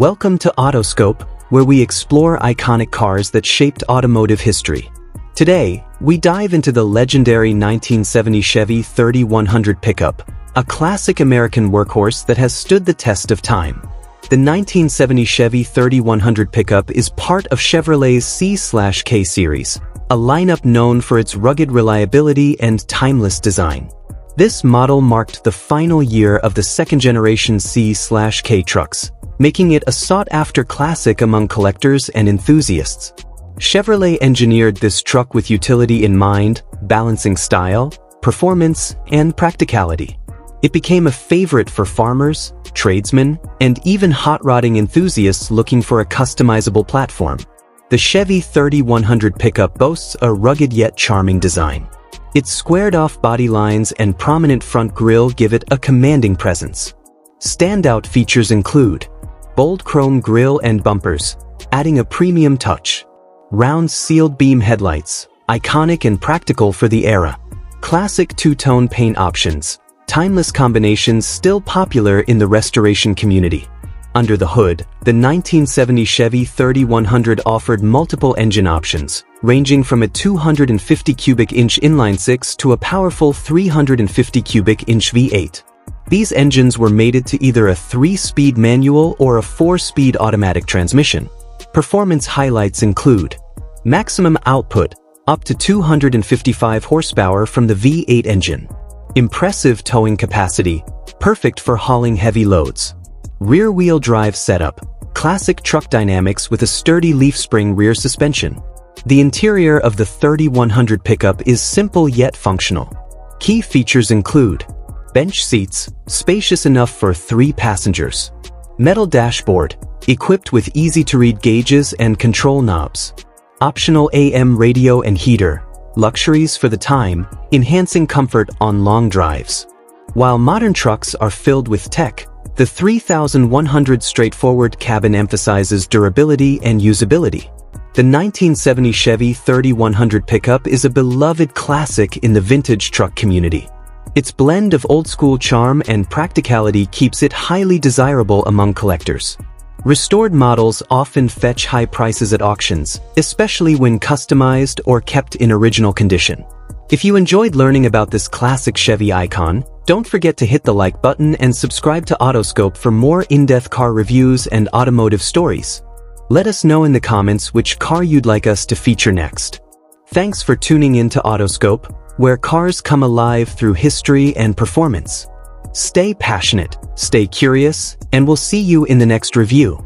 Welcome to Autoscope, where we explore iconic cars that shaped automotive history. Today, we dive into the legendary 1970 Chevy 3100 pickup, a classic American workhorse that has stood the test of time. The 1970 Chevy 3100 pickup is part of Chevrolet's C/K series, a lineup known for its rugged reliability and timeless design. This model marked the final year of the second-generation C/K trucks, making it a sought-after classic among collectors and enthusiasts. Chevrolet engineered this truck with utility in mind, balancing style, performance, and practicality. It became a favorite for farmers, tradesmen, and even hot-rodding enthusiasts looking for a customizable platform. The Chevy 3100 pickup boasts a rugged yet charming design. Its squared-off body lines and prominent front grille give it a commanding presence. Standout features include bold chrome grille and bumpers, adding a premium touch. Round sealed beam headlights, iconic and practical for the era. Classic two-tone paint options, timeless combinations still popular in the restoration community. Under the hood, the 1970 Chevy 3100 offered multiple engine options, ranging from a 250 cubic inch inline-six to a powerful 350 cubic inch V8. These engines were mated to either a 3-speed manual or a 4-speed automatic transmission. Performance highlights include maximum output, up to 255 horsepower from the V8 engine. Impressive towing capacity, perfect for hauling heavy loads. Rear-wheel drive setup, classic truck dynamics with a sturdy leaf spring rear suspension. The interior of the 3100 pickup is simple yet functional. Key features include bench seats, spacious enough for 3 passengers. Metal dashboard, equipped with easy-to-read gauges and control knobs. Optional AM radio and heater, luxuries for the time, enhancing comfort on long drives. While modern trucks are filled with tech, the 3100 straightforward cabin emphasizes durability and usability. The 1970 Chevy 3100 pickup is a beloved classic in the vintage truck community. Its blend of old-school charm and practicality keeps it highly desirable among collectors. Restored models often fetch high prices at auctions, especially when customized or kept in original condition. If you enjoyed learning about this classic Chevy icon, don't forget to hit the like button and subscribe to Autoscope for more in-depth car reviews and automotive stories. Let us know in the comments which car you'd like us to feature next. Thanks for tuning in to Autoscope, where cars come alive through history and performance. Stay passionate, stay curious, and we'll see you in the next review.